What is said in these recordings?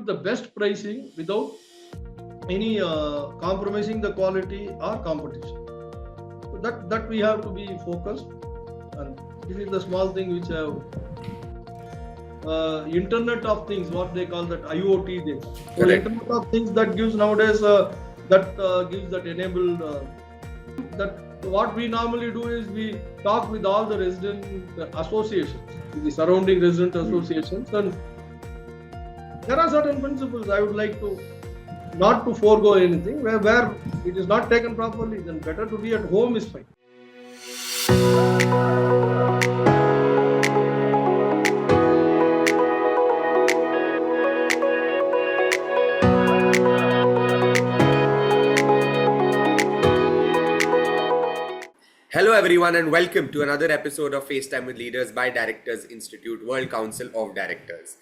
execute the best pricing without any compromising the quality or competition. So that we have to be focused, and this is the small thing which have Internet of Things, what they call that IoT data. So Internet of Things that gives nowadays gives that enabled that what we normally do is we talk with all the resident associations, the surrounding resident associations, and there are certain principles I would like to not to forego anything. Where it is not taken properly, then better to be at home is fine. Hello everyone and welcome to another episode of FaceTime with Leaders by Directors Institute World Council of Directors.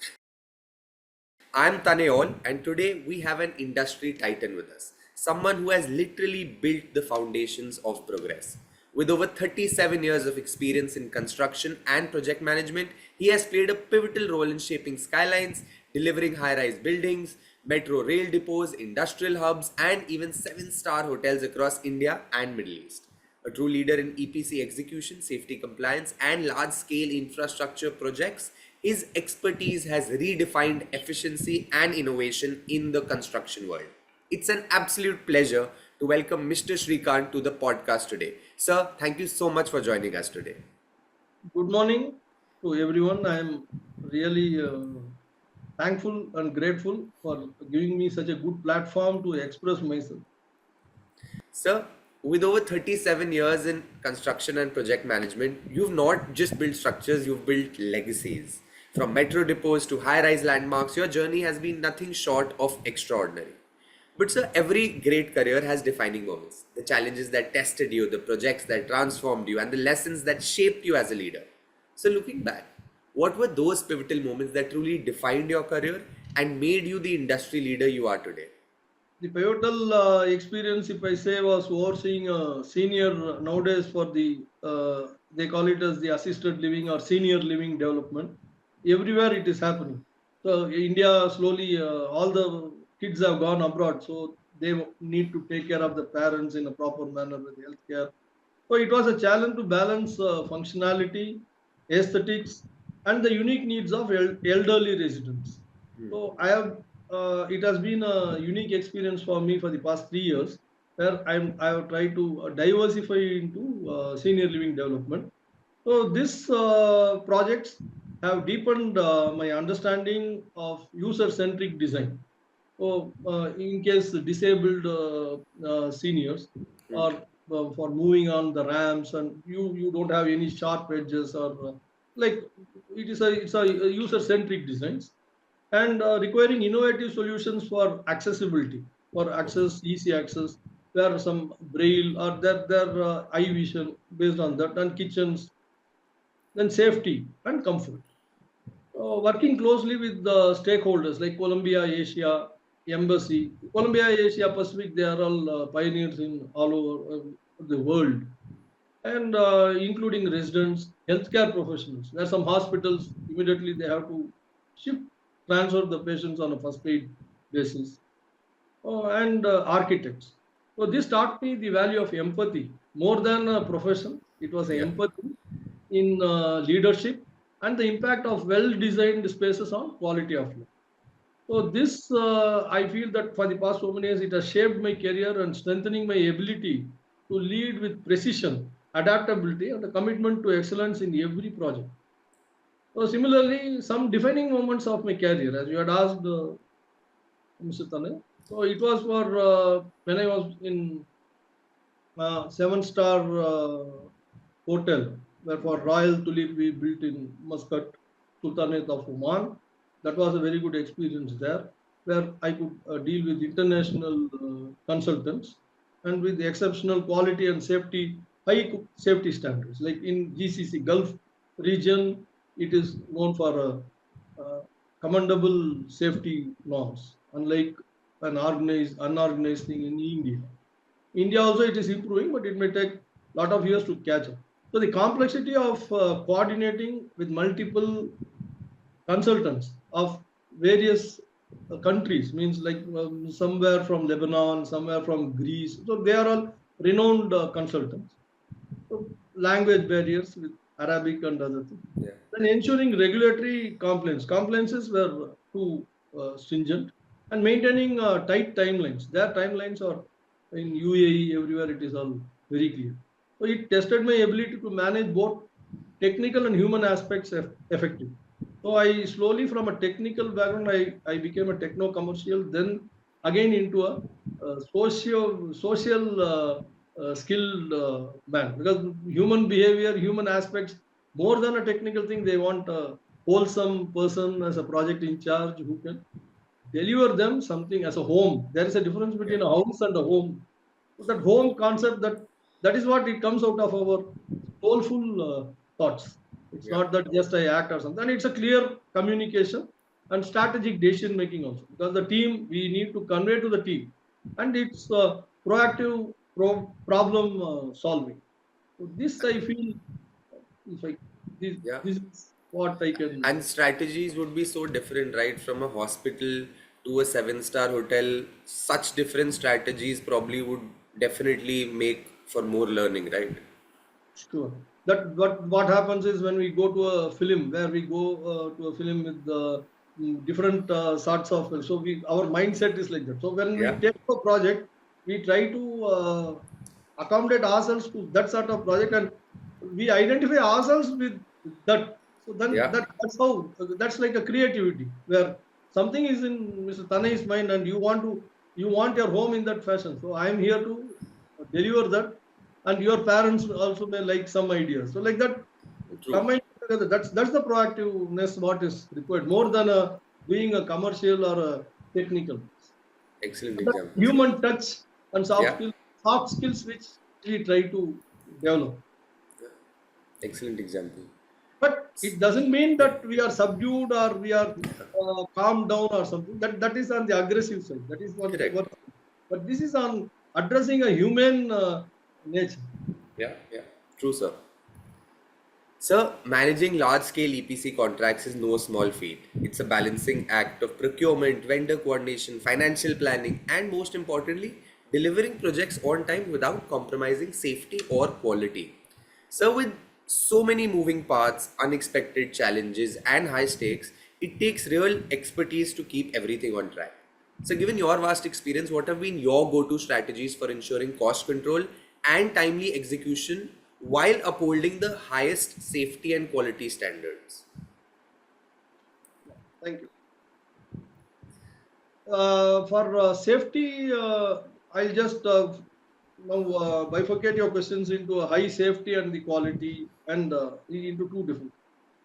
I'm Taneol and today we have an industry titan with us, someone who has literally built the foundations of progress. With over 37 years of experience in construction and project management, he has played a pivotal role in shaping skylines, delivering high-rise buildings, metro rail depots, industrial hubs, and even 7-star hotels across India and Middle East. A true leader in EPC execution, safety compliance, and large-scale infrastructure projects, his expertise has redefined efficiency and innovation in the construction world. It's an absolute pleasure to welcome Mr. Srikaanth to the podcast today. Sir, thank you so much for joining us today. Good morning to everyone. I am really thankful and grateful for giving me such a good platform to express myself. Sir, with over 37 years in construction and project management, you've not just built structures, you've built legacies. From metro depots to high-rise landmarks, your journey has been nothing short of extraordinary. But sir, every great career has defining moments. The challenges that tested you, the projects that transformed you, and the lessons that shaped you as a leader. So looking back, what were those pivotal moments that truly defined your career and made you the industry leader you are today? The pivotal experience, if I say, was overseeing a senior nowadays for they call it as the assisted living or senior living development. Everywhere it is happening. So India slowly, all the kids have gone abroad, so they need to take care of the parents in a proper manner with healthcare. So it was a challenge to balance functionality, aesthetics, and the unique needs of elderly residents. So it has been a unique experience for me for the past 3 years, where I have tried to diversify into senior living development. So these projects have deepened my understanding of user-centric design. So in case the disabled seniors are for moving on the ramps, and you don't have any sharp edges or like it's a user-centric designs, and requiring innovative solutions for accessibility, for access, easy access, where some braille or their eye vision based on that, and kitchens, then safety and comfort. Working closely with the stakeholders like Columbia Asia Embassy, Columbia Asia Pacific, they are all pioneers in all over the world, and including residents, healthcare professionals. There are some hospitals, immediately they have to shift, transfer the patients on a first aid basis, and architects. So this taught me the value of empathy more than a profession. It was an empathy in leadership and the impact of well-designed spaces on quality of life. So this, I feel that for the past so many years, it has shaped my career and strengthening my ability to lead with precision, adaptability, and a commitment to excellence in every project. So similarly, some defining moments of my career, as you had asked, Mr. Tane. So it was for when I was in 7-star hotel, where for Royal Tulip we built in Muscat, Sultanate of Oman. That was a very good experience there, where I could deal with international consultants and with exceptional quality and safety, high safety standards. Like in GCC Gulf region, it is known for commendable safety norms, unlike an unorganized thing in India. India also it is improving, but it may take a lot of years to catch up. So the complexity of coordinating with multiple consultants of various countries, means like somewhere from Lebanon, somewhere from Greece. So they are all renowned consultants. So language barriers with Arabic and other things. Yeah. Then ensuring regulatory compliance. Compliances were too stringent, and maintaining tight timelines. Their timelines are in UAE, everywhere it is all very clear. So it tested my ability to manage both technical and human aspects effectively. So I slowly, from a technical background, I became a techno-commercial, then again into a social skilled man, because human behavior, human aspects, more than a technical thing, they want a wholesome person as a project in charge who can deliver them something as a home. There is a difference Yeah. between a house and a home. So that home concept, that is what it comes out of our soulful thoughts. It's Yeah. not that just I act or something. And it's a clear communication and strategic decision making also, because the team, we need to convey to the team, and it's proactive problem solving. So this I feel, if I this, Yeah. this is what I can. And strategies would be so different, right? From a hospital to a seven-star hotel, such different strategies probably would definitely make for more learning, right? Sure. That what happens is when we go to a film, where we go to a film with different sorts of, so we, our mindset is like that. So when we Yeah. take a project, we try to accommodate ourselves to that sort of project, and we identify ourselves with that. So then Yeah. that's how, that's like a creativity, where something is in Mr. Tanai's mind, and you want your home in that fashion. So I am here to deliver that, and your parents also may like some ideas. So like that, True. combined together, that's the proactiveness what is required, more than a being a commercial or a technical. Excellent The example, sir. human touch and Yeah. soft skills which we try to develop. Excellent example. But it doesn't mean that we are subdued or we are calmed down or something. That is on the aggressive side. That is what. Correct. But this is on addressing a human nature. Yeah. Yeah. True, sir. Sir, managing large-scale EPC contracts is no small feat. It's a balancing act of procurement, vendor coordination, financial planning, and most importantly, delivering projects on time without compromising safety or quality. So, with so many moving parts, unexpected challenges, and high stakes, it takes real expertise to keep everything on track. So, given your vast experience, what have been your go to strategies for ensuring cost control and timely execution while upholding the highest safety and quality standards? Thank you. For safety, I'll just now bifurcate your questions into a high safety and the quality, and into two different.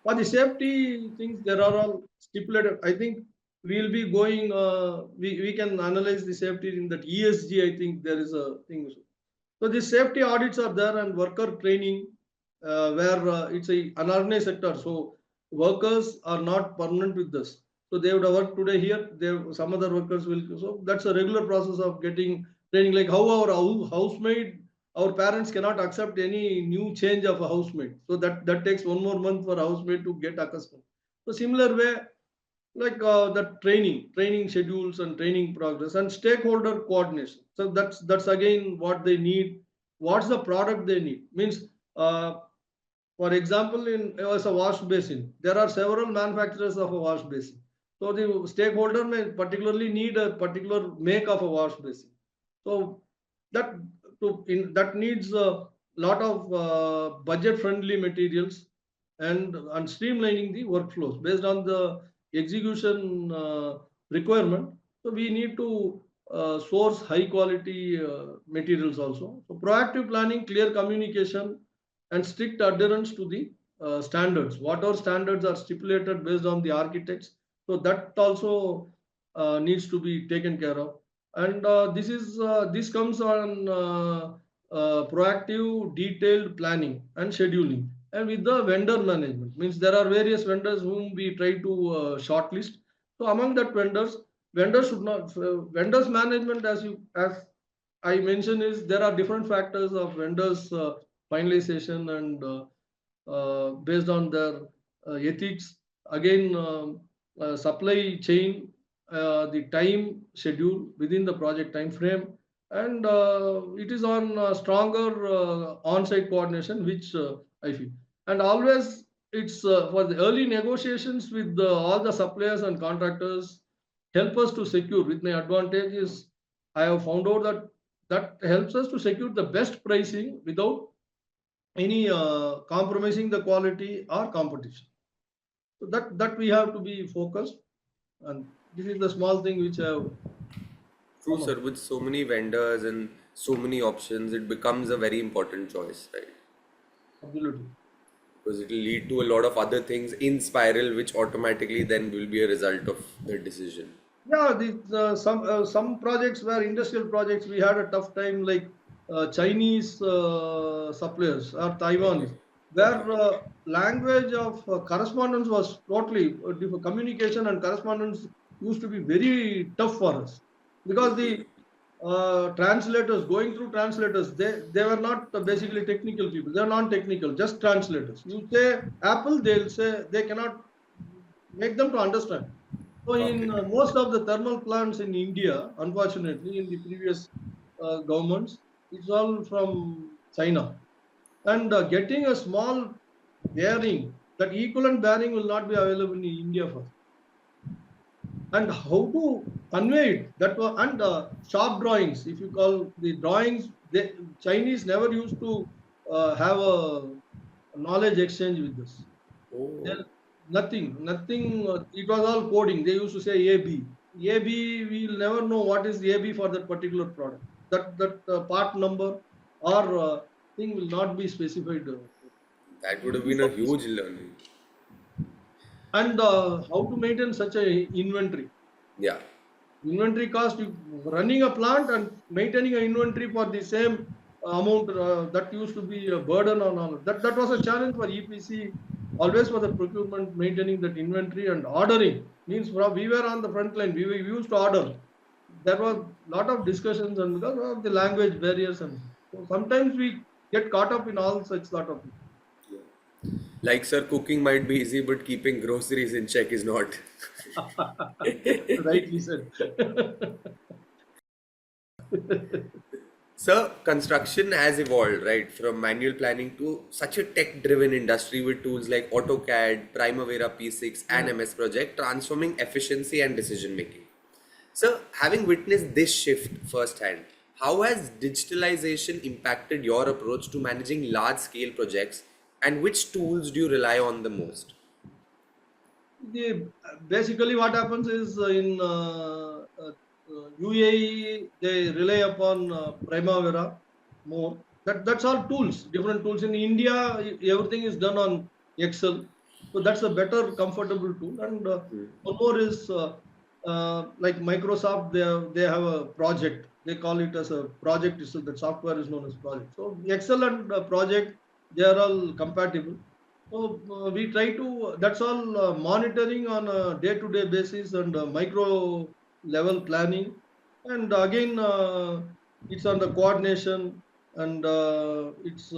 For the safety things, there are all stipulated. I think we'll be going. We can analyze the safety in that ESG. I think there is a thing. So the safety audits are there, and worker training, where it's a unorganized sector. So workers are not permanent with us. So they would have worked today here. Some other workers will. So that's a regular process of getting training. Like how our housemaid, our parents cannot accept any new change of a housemaid. So that takes one more month for a housemaid to get accustomed. So similar way, like the training schedules and training progress and stakeholder coordination. So that's again what they need. What's the product they need, means uh, for example, in as a wash basin, there are several manufacturers of a wash basin. So the stakeholder may particularly need a particular make of a wash basin. So that that needs a lot of budget friendly materials, and streamlining the workflows based on the execution requirement. So we need to source high quality materials also. So proactive planning, clear communication, and strict adherence to the standards. What our standards are stipulated based on the architects. So that also needs to be taken care of. And this comes on proactive, detailed planning and scheduling, and with the vendor management. Means there are various vendors whom we try to shortlist. So among that vendors should not vendors management, as I mentioned, is there are different factors of vendors finalization, and based on their ethics. Again, supply chain, the time schedule within the project time frame, and it is on stronger on-site coordination, which I feel. And always it's for the early negotiations with all the suppliers and contractors help us to secure. With my advantage is I have found out that that helps us to secure the best pricing without any compromising the quality or competition. So that we have to be focused, and this is the small thing which I have True, come sir. up. With so many vendors and so many options, it becomes a very important choice, right? Absolutely. Because it will lead to a lot of other things in spiral, which automatically then will be a result of the decision. Yeah, some projects were industrial projects. We had a tough time, like Chinese suppliers or Okay. Taiwanese, Okay. where language of correspondence was totally communication and correspondence used to be very tough for us, because the translators going through translators, they were not basically technical people. They are non-technical, just translators. You say Apple, they'll say they cannot make them to understand. So in Okay. most of the thermal plants in India, unfortunately, in the previous governments, it's all from China. And getting a small bearing, that equivalent bearing will not be available in India first. And how to convey it? That was, and shop drawings. If you call the drawings, Chinese never used to have a knowledge exchange with us. Oh. There, nothing. It was all coding. They used to say AB. AB, we'll never know what is AB for that particular product. That part number or thing will not be specified. That would have This been a is- huge learning. And how to maintain such a inventory. Yeah. Inventory cost, running a plant and maintaining an inventory for the same amount, that used to be a burden on all. That was a challenge for EPC, always for the procurement, maintaining that inventory and ordering. Means we were on the front line, we used to order. There was a lot of discussions, and because of the language barriers, and so sometimes we get caught up in all such sort of things. Like, sir, cooking might be easy, but keeping groceries in check is not. Rightly said. Sir, construction has evolved, right, from manual planning to such a tech-driven industry with tools like AutoCAD, Primavera P6, and Yeah. MS Project, transforming efficiency and decision making. So, having witnessed this shift firsthand, how has digitalization impacted your approach to managing large-scale projects, and which tools do you rely on the most? Basically, what happens is in UAE, they rely upon Primavera more. That's all tools, different tools. In India, everything is done on Excel, so that's a better, comfortable tool. And one more is like Microsoft. They have a project. They call it as a project. So the software is known as project. So Excel and project, they are all compatible. So we try to, that's all monitoring on a day-to-day basis and micro level planning. And again, it's on the coordination, and it's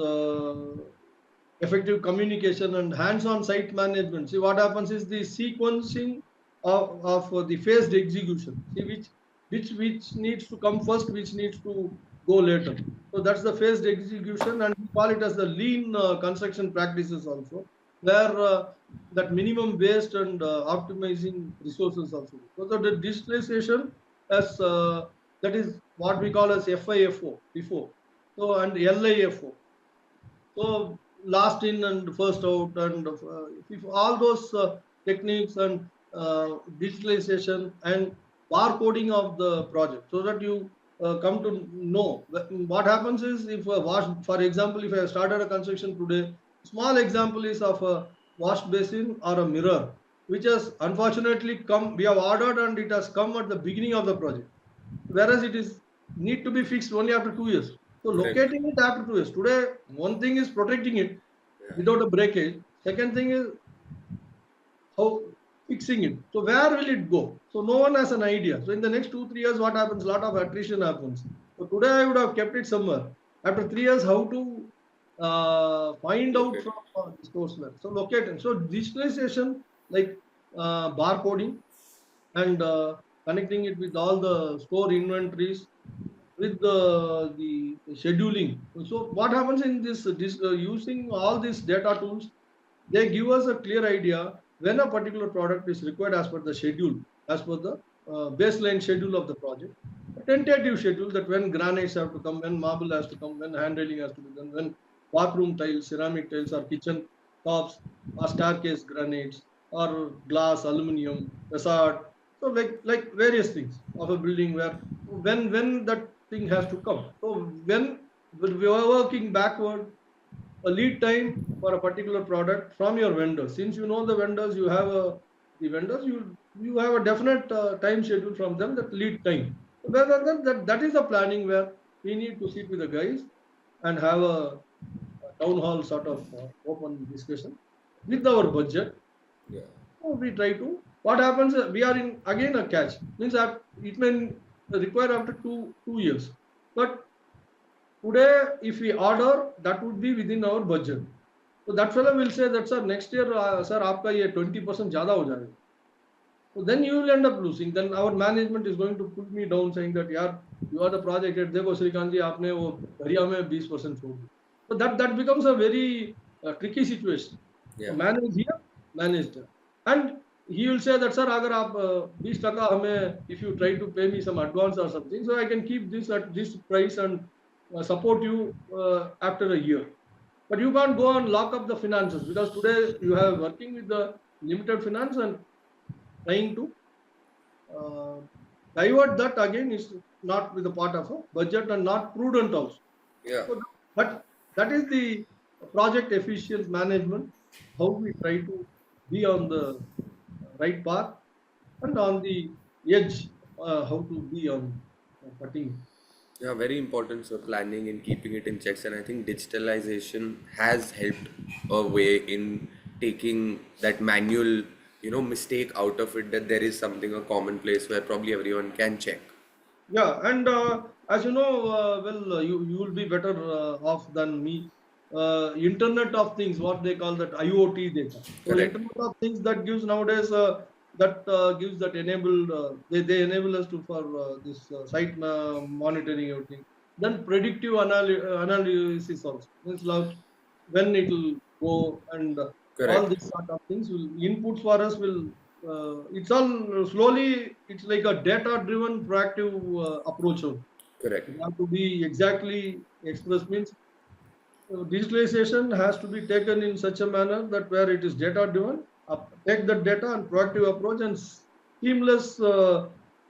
effective communication and hands-on site management. See, what happens is the sequencing of the phased execution. See, which needs to come first, which needs to go later. So that's the phased execution, and we call it as the lean construction practices also, where that minimum waste and optimizing resources also. So the digitalization as that is what we call as FIFO before. So and LIFO. So last in and first out, and if all those techniques and digitalization and barcoding of the project, so that you come to know what happens is, if a wash, for example, if I started a construction today, small example is of a wash basin or a mirror, which has unfortunately come, we have ordered and it has come at the beginning of the project, whereas it is need to be fixed only after 2 years. So Correct. locating it after 2 years. Today, one thing is protecting it Yeah. without a breakage. Second thing is how fixing it. So where will it go? So no one has an idea. So in the next 2 3 years, what happens? A lot of attrition happens. So today I would have kept it somewhere. After 3 years, how to find out Locate. from the source where. So locate it. So digitalization, like barcoding and connecting it with all the store inventories, with the scheduling. So what happens in this using all these data tools, they give us a clear idea when a particular product is required as per the schedule, as per the baseline schedule of the project, a tentative schedule that when granites have to come, when marble has to come, when hand railing has to be done, when bathroom tiles, ceramic tiles, or kitchen tops, or staircase granites, or glass, aluminium, facade. So like various things of a building where when that thing has to come. So when we are working backward, a lead time for a particular product from your vendors. Since you know the vendors, you have the vendors, you have a definite time schedule from them, that lead time. So that is the planning where we need to sit with the guys and have a town hall sort of open discussion with our budget. Yeah. So we try to. What happens? We are in again a catch. Means that it may require after two years, but today, if we order, that would be within our budget. So that fellow will say that sir, next year, sir, आपका ये 20% ज़्यादा हो जाएगा. So then you will end up losing. Then our management is going to put me down saying that यार, you are the project head. देखो श्रीकांत जी आपने वो घरिया में 20% छोड़ दिया. So that becomes a very tricky situation. So Yeah. manage here, manage there. And he will say that sir, अगर आप 20% हमें, if you try to pay me some advance or something, so I can keep this at this price and support you after a year. But you can't go and lock up the finances, because today you have working with the limited finance and trying to uh, divert that again is not with the part of a budget and not prudent also. Yeah. So, but that is the project efficient management, how we try to be on the right path and on the edge, how to be on cutting. Yeah, very important. So planning and keeping it in checks, and I think digitalization has helped a way in taking that manual, mistake out of it. That there is something a common place where probably everyone can check. Yeah, and as you know, you will be better off than me. Internet of Things, what they call that IoT data. So Correct. Internet of Things that gives nowadays that gives that enabled they enable us to for this site monitoring everything. Then predictive analysis also means like when it will go and all Correct. these sort of things will inputs for us will it's all slowly, it's like a data driven proactive approach only. Correct. It have to be exactly expressed means digitalization has to be taken in such a manner that where it is data driven, take that data and proactive approach and seamless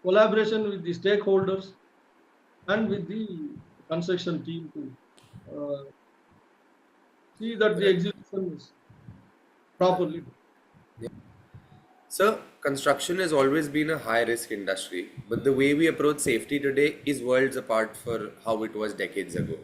collaboration with the stakeholders and with the construction team to uh, see that the Correct. execution is properly done. So, construction has always been a high risk industry, but the way we approach safety today is worlds apart for how it was decades ago.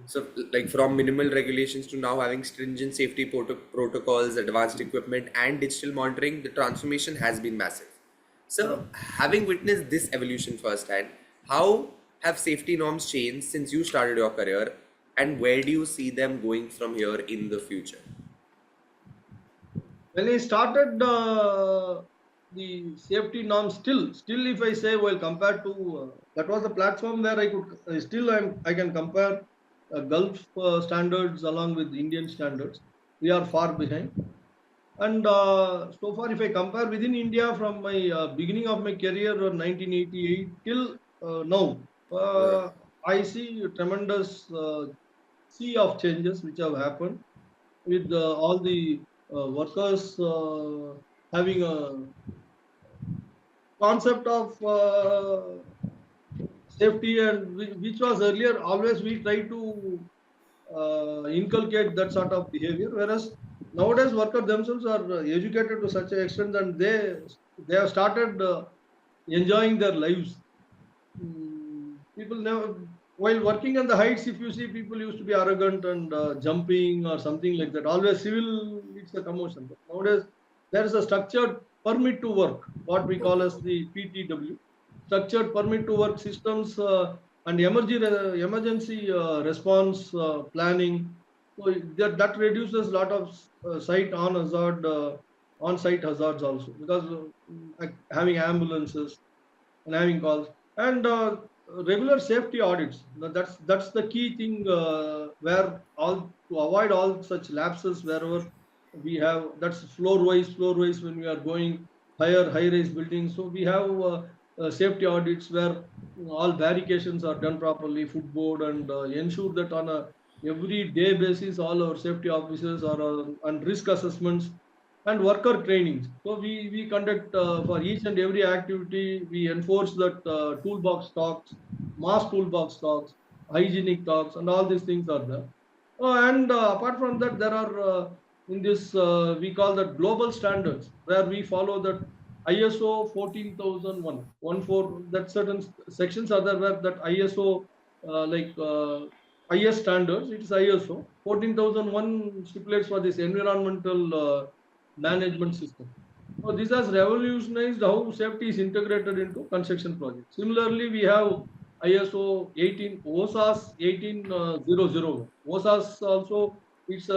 So, like from minimal regulations to now having stringent safety protocols, advanced equipment, and digital monitoring, the transformation has been massive. Yeah. So, having witnessed this evolution firsthand, how have safety norms changed since you started your career, and where do you see them going from here in the future? When I started the safety norms, still, if I say, well, compared to that was the platform where I could still I can compare Gulf standards along with Indian standards. We are far behind, and so far, if I compare within India from my beginning of my career, 1988 till now, Yeah, I see a tremendous sea of changes which have happened with all the workers having a concept of safety, and which was earlier always we try to inculcate that sort of behavior, whereas nowadays workers themselves are educated to such an extent and they have started enjoying their lives. People never, while working on the heights, if you see, people used to be arrogant and jumping or something like that. Always civil, it's a commotion. But nowadays, there is a structured permit to work, what we call as the PTW, structured permit to work systems and emergency response planning. So that reduces a lot of site on hazard, on-site hazards also, because having ambulances. and having calls and regular safety audits. That's the key thing where all to avoid all such lapses wherever we have. That's floor wise when we are going high rise buildings. So we have safety audits where all barricades are done properly, footboard, and ensure that on a every day basis all our safety officers are on risk assessments and worker trainings. So we conduct for each and every activity, we enforce that toolbox talks, mass toolbox talks, hygienic talks, and all these things are there. And apart from that, there are in this we call that global standards where we follow that ISO 14001, 14. That certain sections are there where that ISO like IS standards. It is ISO 14001 stipulates for this environmental management system. So this has revolutionized how safety is integrated into construction projects. Similarly, we have ISO 18, OSAS 18001. OSAS also it's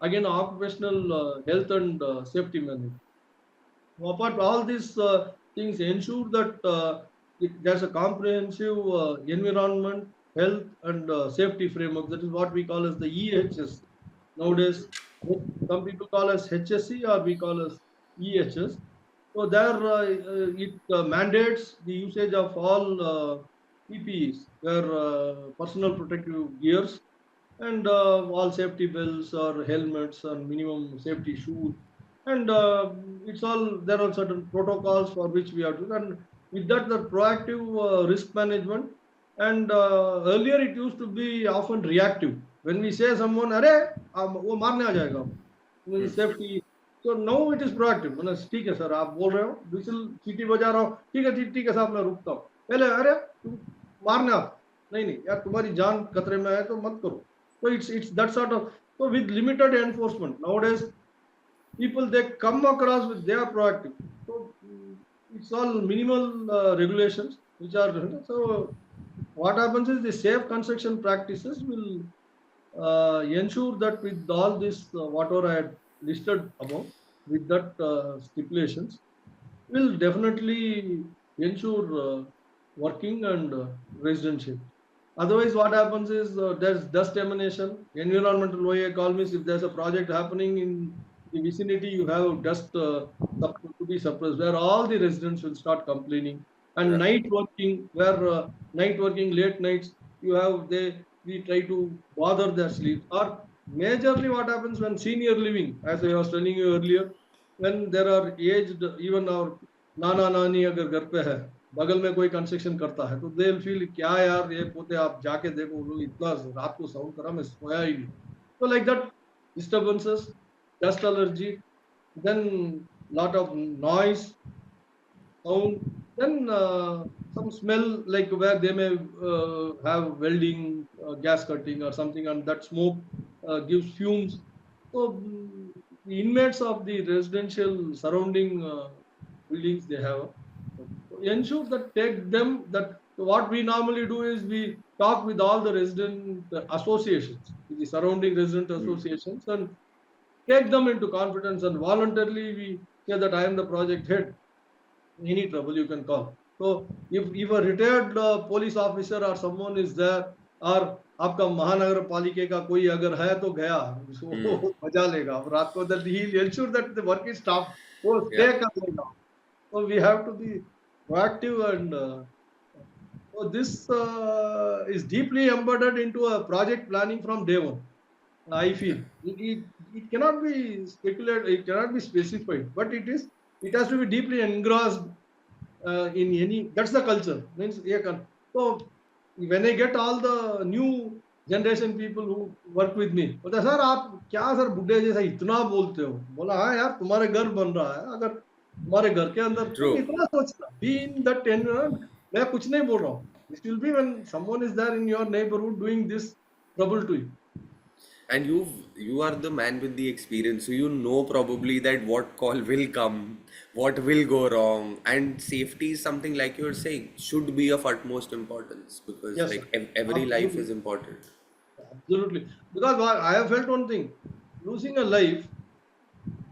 again occupational health and safety management. Apart all these things ensure that there's a comprehensive environment, health, and safety framework. That is what we call as the EHS. Nowadays, some people call as HSC or we call as EHS. So there it mandates the usage of all PPEs, where personal protective gears and all safety belts or helmets and minimum safety shoes. And it's all there are certain protocols for which we have to. And with that, the proactive risk management. And earlier it used to be often reactive. When we say someone, "अरे वो मारने आ जाएगा," safety. So now it is proactive. मैंने ठीक है sir आप बोल रहे हो विजिल सीटी बजा रहा हूँ ठीक है साहब मैं रुकता हूँ पहले अरे तुम मारने आप नहीं नहीं यार तुम्हारी जान खतरे में है तो मत करो. So it's that sort of so with limited enforcement nowadays people they come across with they are proactive. So it's all minimal regulations which are so what happens is the safe construction practices will ensure that with all this whatever I had listed above with that stipulations will definitely ensure working and residential. Otherwise, what happens is there's dust emanation, environmental OA call means if there's a project happening in the vicinity, you have dust to be suppressed, where all the residents will start complaining. And night working, where night working, late nights, you have we try to bother their sleep. Or majorly, what happens when senior living, as I was telling you earlier, when there are aged, even our नाना नानी अगर घर पे है बगल में कोई construction करता है तो दे विल फील क्या यार ये पोते आप जाके देखो वो लोग इतना रात को साउंड करा मैं सोया ही नहीं. So like that disturbances, dust allergy, then lot of noise, sound, then some smell like where they may have welding, gas cutting or something, and that smoke gives fumes. So the inmates of the residential surrounding buildings they have ensure that take them that what we normally do is we talk with all the resident associations, the surrounding resident associations, and take them into confidence and voluntarily we say that I am the project head. Any trouble you can call. So if a retired police officer or someone is there or आपका महानगर पालिके का कोई अगर है तो गया उसको मजा लेगा अब रात को that he will ensure that the work is stopped वो stay कर लेगा. So we have to be proactive and so this is deeply embedded into a project planning from day one. I feel it cannot be speculated, it cannot be specified, but it has to be deeply engrossed in any. That's the culture. Means so when I get all the new generation people who work with me, बोलते sir आप क्या sir बुड्ढे जैसा इतना बोलते हो. बोला हाँ यार तुम्हारे घर बन रहा है अगर तुम्हारे घर के अंदर तुम इतना सोचना be in that environment. मैं कुछ नहीं बोल रहा हूँ. This will be when someone is there in your neighborhood doing this trouble to you. And you are the man with the experience, so you know probably that what call will come, what will go wrong, and safety is something like you're saying should be of utmost importance because Yes, like sir. every life Absolutely. is important. Absolutely. Because I have felt one thing, losing a life,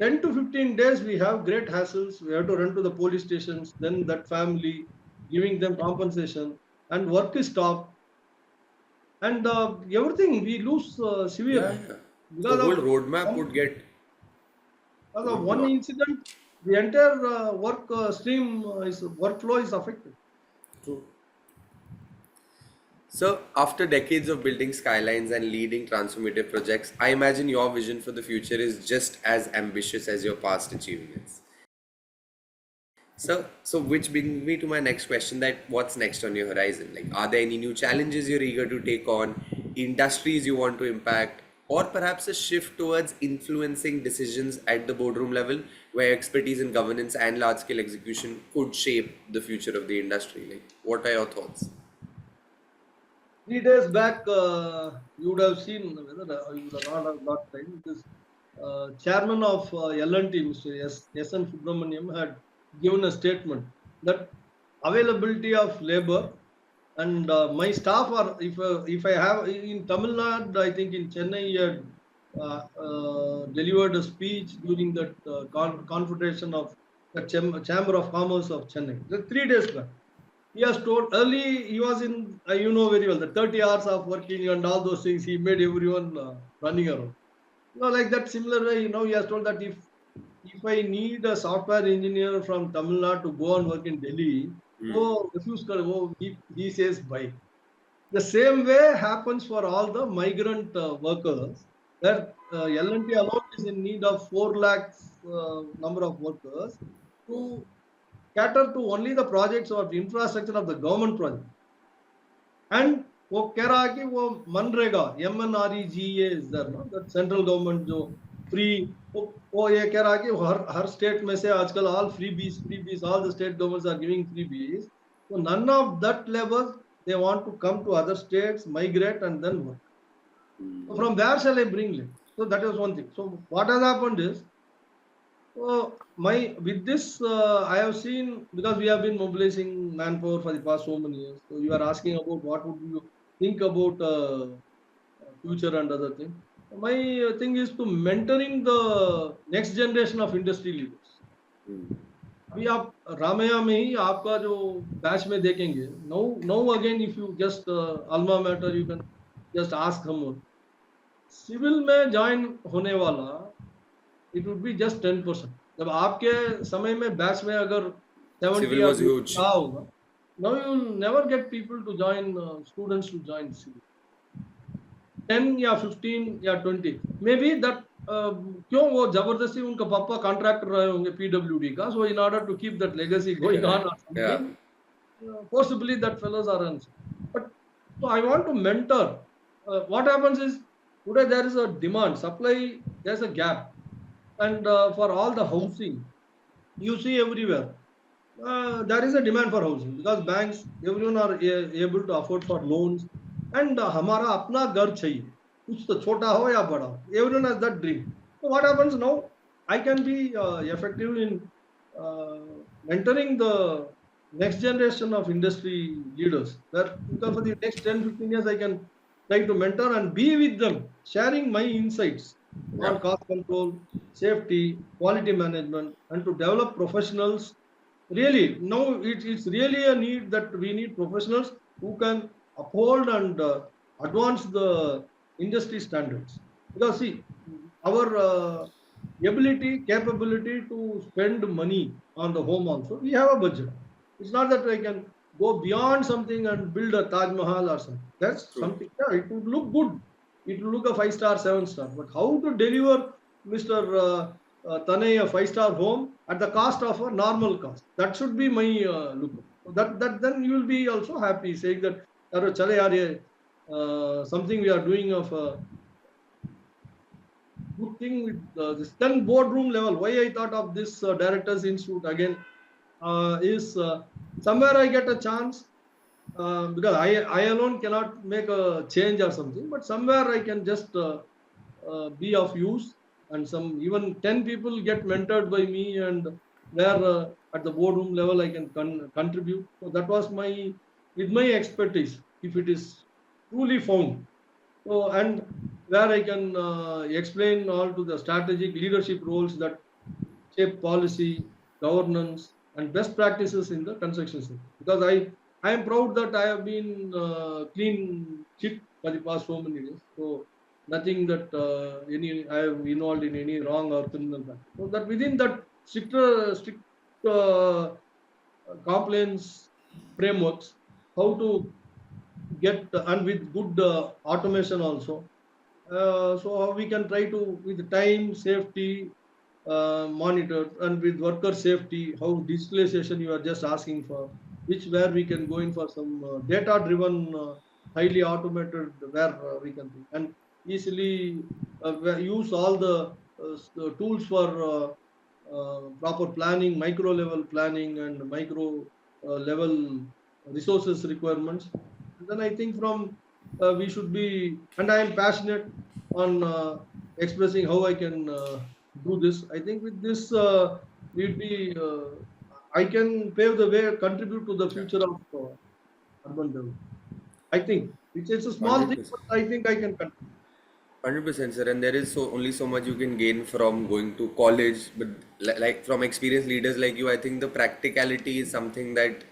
10 to 15 days we have great hassles. We have to run to the police stations, then that family. giving them compensation, and work is stopped, and everything we lose Yeah, severely yeah. The because whole of roadmap one, would get because of one roadblock. incident. The entire work stream is workflow is affected. True. So, after decades of building skylines and leading transformative projects, I imagine your vision for the future is just as ambitious as your past achievements. So which brings me to my next question: that what's next on your horizon? Like, are there any new challenges you're eager to take on, industries you want to impact, or perhaps a shift towards influencing decisions at the boardroom level, where expertise in governance and large-scale execution could shape the future of the industry? Like, what are your thoughts? 3 days back, you would have seen whether you would have not time. This chairman of L&T, Mr. S. N. Subramaniam, had given a statement that availability of labor and my staff are, if I have in Tamil Nadu, I think in Chennai, he had delivered a speech during that confederation of the Chamber of Commerce of Chennai. 3 days back. He has told early, he was in, you know very well, the 30 hours of working and all those things, he made everyone running around. Like that similar way, he has told that if I need a software engineer from Tamil Nadu to go and work in Delhi, refuse kar, he says bye. The same way happens for all the migrant workers, where L&T alone is in need of 4 lakhs number of workers to cater to only the projects or the infrastructure of the government project. And वो कह रहा है कि वो MNREGA MNREGA is there, no? That central government जो free, वो ये कह रहा है कि हर स्टेट में से आजकल all freebies, all the state governments are giving freebies. So none of that level they want to come to other states, migrate and then work. So from where shall I bring it? So that is one thing. So what has happened is, so my with this, I have seen, because we have been mobilizing manpower for the past so many years. So you are asking about what would you think about future and other thing. My thing is to mentoring the next generation of industry leaders. अभी आप रामैया में ही आपका जो batch में देखेंगे, no again if you just alma mater you can just ask हम civil में join होने वाला, इट वुड बी जस्ट 10%. जब आपके समय में बैच में अगर 70 Civil या was 80 huge. रहा होगा, now you will never get people to join, students to join civil. 10 या 15 या 20 मे बी दैट, क्यों वो जबरदस्ती उनका पापा कॉन्ट्रैक्टर रहे होंगे पीडब्ल्यूडी का, so in order to keep that legacy going on Correct. और Yeah. Something, forcibly that fellows are answered. But so I want to mentor. What happens is, today there is a demand, supply, there's a gap, and for all the housing, you see everywhere. There is a demand for housing because banks, everyone are able to afford for loans, and हमारा अपना घर चाहिए, कुछ तो छोटा हो या बड़ा हो. Everyone has that dream. So what happens now? I can be effective in mentoring the next generation of industry leaders. That because for the next 10-15 years, I can try to mentor and be with them, sharing my insights Yeah. on cost control, safety, quality management, and to develop professionals. Really, no, it's really a need that we need professionals who can uphold and advance the industry standards. Because see, our ability, capability to spend money on the home also, we have a budget. It's not that I can go beyond something and build a Taj Mahal or something. That's True. something, yeah, it would look good. It will look a 5-star, 7-star. But how to deliver, Mr. Tanay, a 5-star home at the cost of a normal cost? That should be my look. So that then you will be also happy saying that, "Arre, chale yaar, ye, something we are doing of good thing with this." Then boardroom level. Why I thought of this directors institute again is, somewhere I get a chance, because I alone cannot make a change or something, but somewhere I can just be of use, and some even 10 people get mentored by me, and where at the boardroom level I can contribute. So that was my, with my expertise, if it is truly found. So, and where I can explain all to the strategic leadership roles that shape policy, governance, and best practices in the construction sector. Because I am proud that I have been clean chit for the past so many years. So nothing that any I have involved in any wrong or criminal practice. So that within that strict uh, compliance frameworks, how to get and with good automation also. So how we can try to with time safety monitored and with worker safety, how digitalization you are just asking for, which where we can go in for some data driven, highly automated where we can think and easily use all the tools for proper planning, micro level planning and micro level resources requirements. And then I think from we should be, and I am passionate on expressing how I can do this. I think with this, we'll be, I can pave the way, contribute to the future of urban development. I think it's a small thing, 100%. but I think I can contribute. 100%, sir, and there is only so much you can gain from going to college, but like from experienced leaders like you, I think the practicality is something that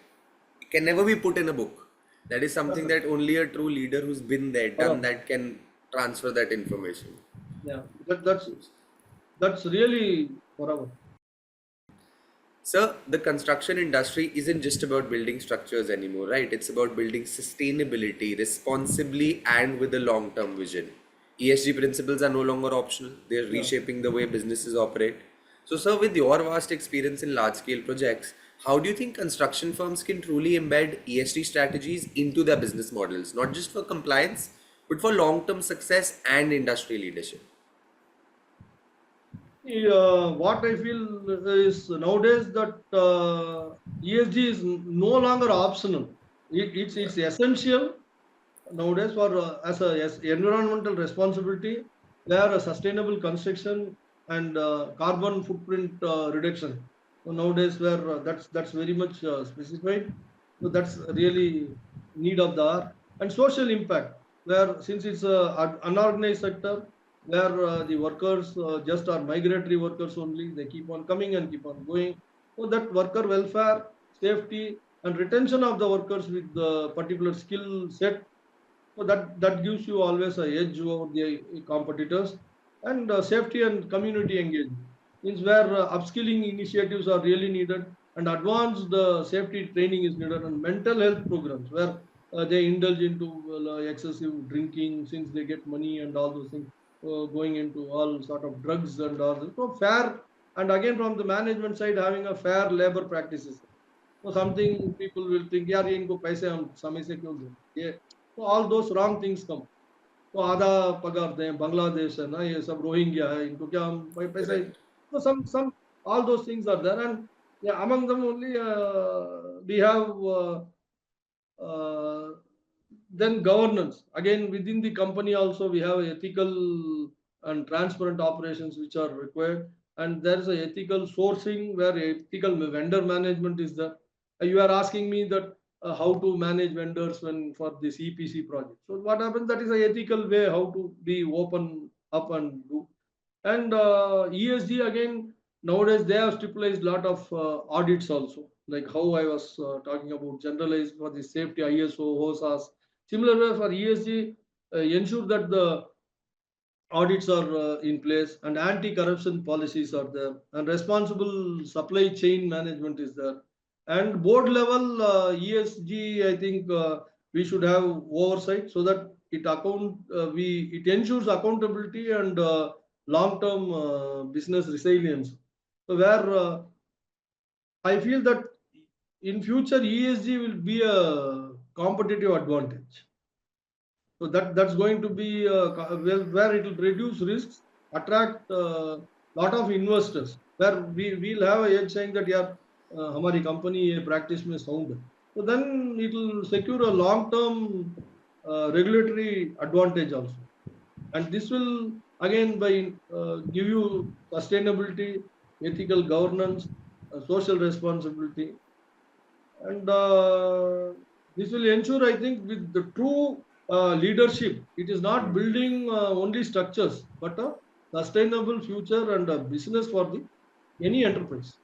can never be put in a book. That is something Perfect. that only a true leader who's been there, done Barabar. that, can transfer that information. Yeah, that's really forever. Sir, the construction industry isn't just about building structures anymore, right? It's about building sustainability responsibly and with a long term vision. ESG principles are no longer optional, they're Yeah. reshaping the way businesses operate. So, sir, with your vast experience in large scale projects, how do you think construction firms can truly embed ESG strategies into their business models, not just for compliance, but for long term success and industry leadership? What I feel is nowadays that ESG is no longer optional. It's essential nowadays for as a as environmental responsibility, where a sustainable construction and carbon footprint reduction. So nowadays, where that's very much specified. So that's really need of the hour and social impact. Where since it's a unorganized sector, where the workers just are migratory workers only, they keep on coming and keep on going. So that worker welfare, safety, and retention of the workers with the particular skill set, so that gives you always a edge over the competitors. And safety and community engagement means where upskilling initiatives are really needed and advanced safety training is needed and mental health programs where they indulge into excessive drinking since they get money and all those things, going into all sort of drugs and all this. So fair, and again from the management side having a fair labor practices. So something people will think, यार ये इनको पैसे हम समय से क्यों दें? ये तो all those wrong things come. तो आधा पगार दें, बांग्लादेश है ना, ये सब रोहिंग्या है, इनको क्या हम पैसे? Correct. So some all those things are there, and yeah, among them only we have uh, then governance. Again, within the company also we have ethical and transparent operations which are required, and there is a ethical sourcing where ethical vendor management is there. You are asking me that how to manage vendors when for this EPC project. So what happens? That is a ethical way how to be open up and do. And ESG again, nowadays they have stipulated a lot of audits also, like how I was talking about generalized for the safety ISO, HOSAS. Similar way for ESG, ensure that the audits are in place and anti-corruption policies are there and responsible supply chain management is there. And board level ESG, I think we should have oversight so that it ensures accountability and long-term business resilience. So where I feel that in future ESG will be a competitive advantage. So that's going to be where it will reduce risks, attract a lot of investors. Where we will have a edge saying that yeah, हमारी company ये practice में sound है. So then it will secure a long-term regulatory advantage also, and this will again by give you sustainability, ethical governance, social responsibility, and this will ensure, I think, with the true leadership, it is not Hmm. building only structures, but a sustainable future and a business for the any enterprise.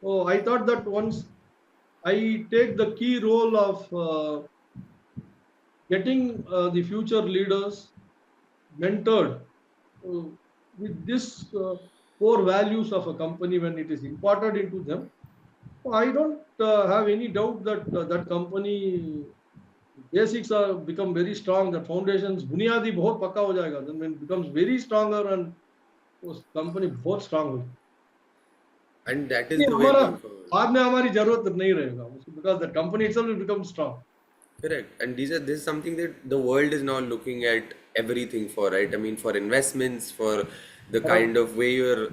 So I thought that once I take the key role of getting the future leaders mentored uh, with this core values of a company when it is imparted into them. So I don't have any doubt that that company basics are become very strong. The foundations बुनियादी बहुत पक्का हो जाएगा. Then when it becomes very stronger and उस company बहुत strong होगी. And that is ये the way हमारा going forward. बाद में हमारी जरूरत नहीं रहेगा because the company itself will become strong. Correct. And this is something that the world is now looking at everything for, right? I mean, for investments, for the Correct. kind of way you're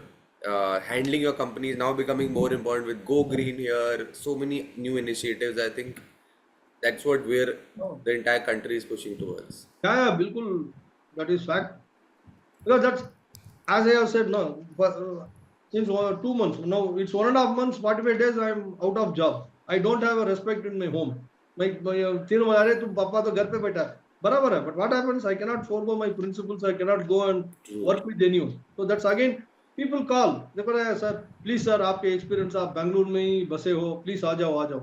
handling your company is now becoming more important with Go Green here. So many new initiatives. I think that's what we're Oh. the entire country is pushing towards. Yeah, बिल्कुल. That is fact. Because that's as I have said no, but since 2 months now it's 1.5 months, 45 days I'm out of job. I don't have a respect in my home. My 3 बजे तुम पापा तो घर पे बैठा है बराबर है. But what happens? I cannot forego my principles. I cannot go and True. work with anyone. So that's again people call. देखो ना सर प्लीज सर आपके एक्सपीरियंस आप बेंगलुरु में ही बसे हो प्लीज आ जाओ आ जाओ.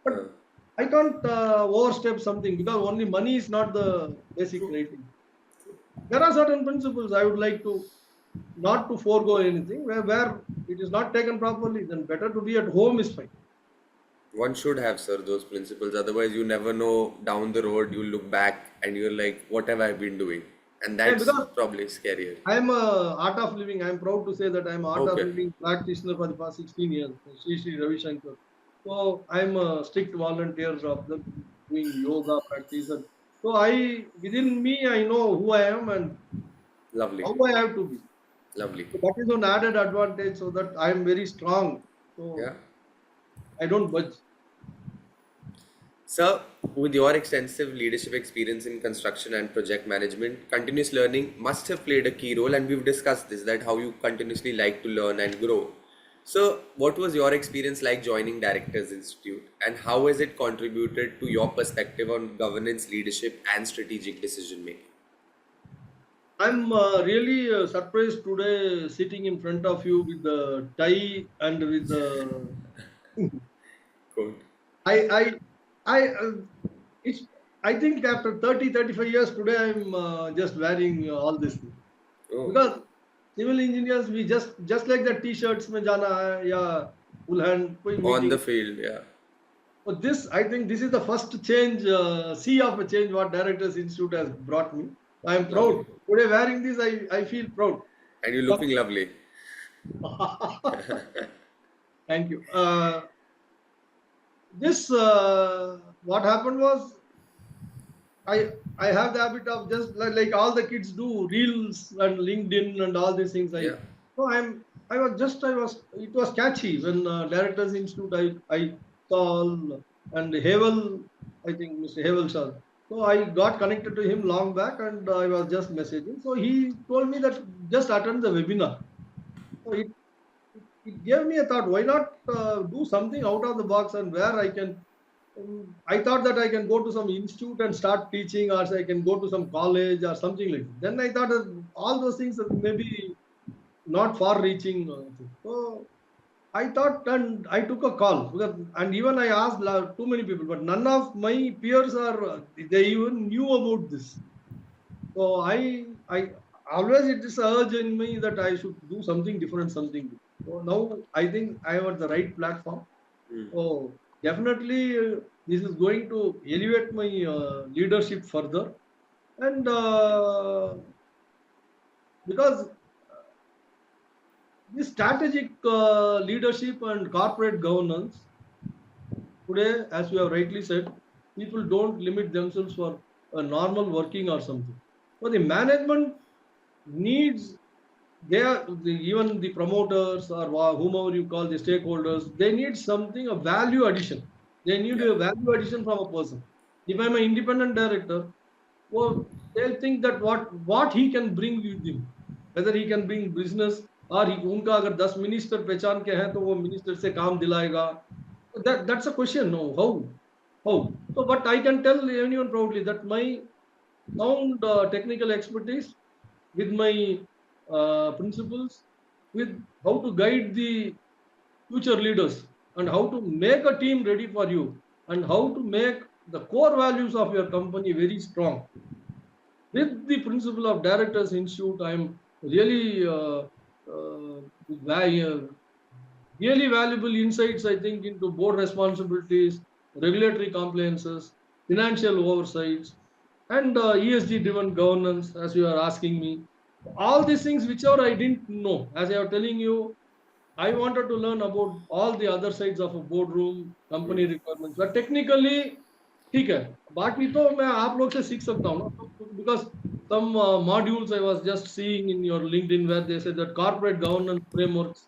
But Uh, I can't overstep something because only money is not the basic rating. There are certain principles I would like to not to forego anything where it is not taken properly, then better to be at home is fine. One should have, sir, those principles. Otherwise, you never know down the road, you look back and you're like, what have I been doing? And Yeah, that's because probably scarier. I am a art of living. I am proud to say that I am art of Okay. living practitioner for the past 16 years, Sri Ravi Shankar. So I am a strict volunteer of the doing yoga practice. And so I within me I know who I am and Lovely. how I have to be. Lovely. So that is an added advantage so that I am very strong. So Yeah. I don't budge. Sir, with your extensive leadership experience in construction and project management, continuous learning must have played a key role, and we've discussed this that how you continuously like to learn and grow. So, what was your experience like joining Directors Institute, and how has it contributed to your perspective on governance, leadership, and strategic decision making? I'm really surprised today sitting in front of you with the tie and with the. Cool. I, I, it's. I think after 30, 35 years today, I'm just wearing all these things Oh, because civil engineers we just like the t-shirts में जाना है या full hand कोई on the meeting. field, yeah. But this, I think, this is the first change, sea of a change what Directors Institute has brought me. I am Lovely. proud today wearing this. I feel proud. And you're looking lovely. Thank you. This what happened was I have the habit of just like all the kids do reels and LinkedIn and all these things. Yeah. So I was it was catchy when Directors Institute I saw all, and Havel, I think Mr. Havel sir. So I got connected to him long back and I was just messaging. So he told me that just attend the webinar. So it gave me a thought. Why not do something out of the box and where I can. I thought that I can go to some institute and start teaching, or I can go to some college or something like that. Then I thought that all those things are maybe not far-reaching. So I thought, and I took a call and even I asked too many people, but none of my peers are they even knew about this. So I always it is a urge in me that I should do something different, something. So now I think I am at the right platform. Hmm. So definitely this is going to elevate my leadership further, and because this strategic leadership and corporate governance today, as you have rightly said, people don't limit themselves for a normal working or something. So the management needs even the promoters or whomever you call the stakeholders, they need something a value addition. They need Yeah. a value addition from a person. If I'm an independent director, well, they'll think that what he can bring with him, whether he can bring business or he उनका अगर 10 minister पहचान के हैं तो वो minister से काम दिलाएगा. That's a question. No, how? So, but I can tell anyone proudly that my sound technical expertise with my principles, with how to guide the future leaders. and how to make a team ready for you, and how to make the core values of your company very strong. With the principle of Directors Institute, I am really really valuable insights, I think, into board responsibilities, regulatory compliances, financial oversights, and ESG driven governance, as you are asking me. All these things, whichever I didn't know, as I was telling you, I wanted to learn about all the other sides of a boardroom, company requirements. But technically, ठीक है बाकी तो मैं आप लोग से सीख सकता हूँ ना because some modules I was just seeing in your LinkedIn where they said that corporate governance frameworks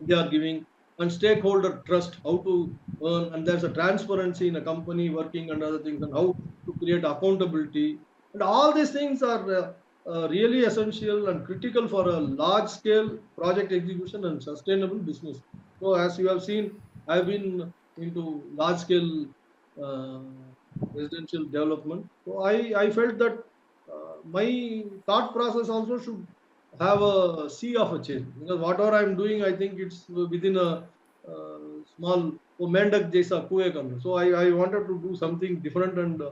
they are giving, and stakeholder trust, how to earn, and there's a transparency in a company working and other things, and how to create accountability. And all these things are really essential and critical for a large scale project execution and sustainable business. So, as you have seen, I've been into large scale uh, residential development. So, I felt that my thought process also should have a sea of a change because whatever I'm doing, I think it's within a small mendak jaisa kuए karna. So I wanted to do something different and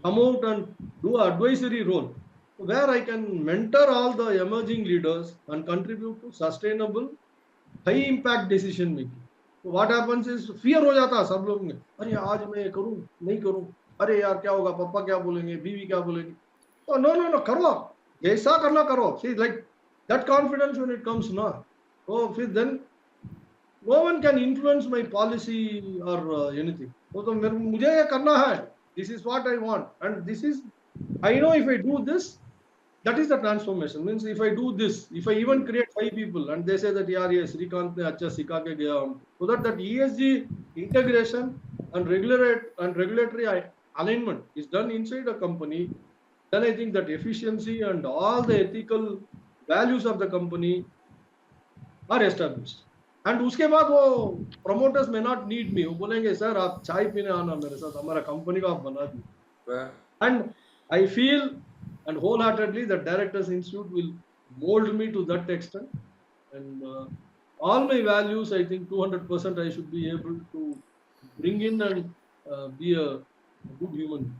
come out and do an advisory role where I can mentor all the emerging leaders and contribute to sustainable high impact decision making. So what happens is fear हो जाता है सब लोग में अरे आज मैं ये करूं नहीं करूं अरे यार क्या होगा पापा क्या बोलेंगे बीवी क्या बोलेंगे तो no करो जैसा करना करो see like that confidence when it comes na so then no one can influence my policy or anything तो मुझे ये करना है this is what I want and this is I know if I do this that is the transformation means if I do this if I even create 5 people and they say that yaar ye Srikaanth ne acha sikha ke gaya so that ESG integration and regulatory alignment is done inside a company then I think that efficiency and all the ethical values of the company are established and उसके बाद वो promoters may not need me वो बोलेंगे sir आप चाय पीने आना मेरे साथ हमारा कंपनी को आप बना दीजिए and I feel and wholeheartedly that Directors Institute will mold me to that extent and all my values I think 200% I should be able to bring in and be a good human.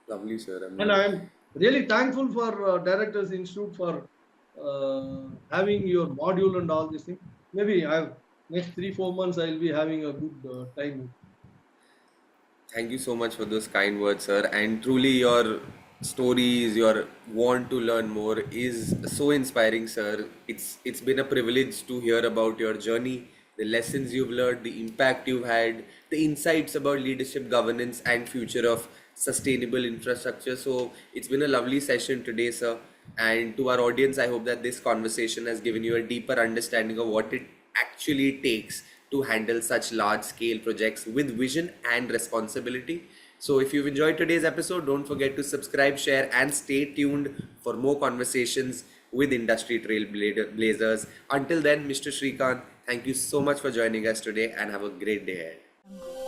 Lovely, sir. And I am really thankful for Directors Institute for having your module and all these things. Maybe I've next 3-4 months I'll be having a good time. Thank you so much for those kind words, sir. And truly, your stories, your want to learn more is so inspiring, sir. It's been a privilege to hear about your journey, the lessons you've learned, the impact you've had, the insights about leadership, governance, and future of sustainable infrastructure. So it's been a lovely session today, sir. And to our audience, I hope that this conversation has given you a deeper understanding of what it actually takes to handle such large scale projects with vision and responsibility. So, if you've enjoyed today's episode, don't forget to subscribe, share, and stay tuned for more conversations with industry trailblazers. Until then, Mr. Srikant, thank you so much for joining us today and have a great day ahead.